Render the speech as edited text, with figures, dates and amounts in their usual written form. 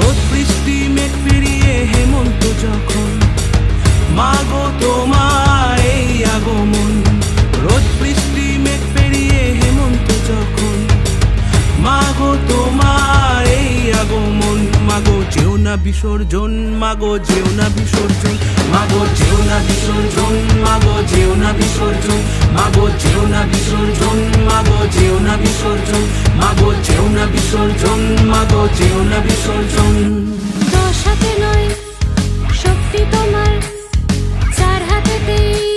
রোদ বৃষ্টি মেঘ পেরিয়ে হেমন্ত যখন, মাগো তোমার এই আগমন। রোদ বৃষ্টি মেঘ পেরিয়ে হেমন্ত যখন, মাগো তোমার এই আগমন। মাগো যেও না বিসর্জন, মাগো যেও না বিসর্জন, মাগো যেও না বিসর্জন, মাগো যেও না বিসর্জন, মাগো যেও না বিসর্জন, মাগো যেও না বিসর্জন, মাগো যেও না বিসর্জন, মাগো যেও না বিসর্জন। দশ হাতে নয় শক্তি তোমার, চার হাতেতেই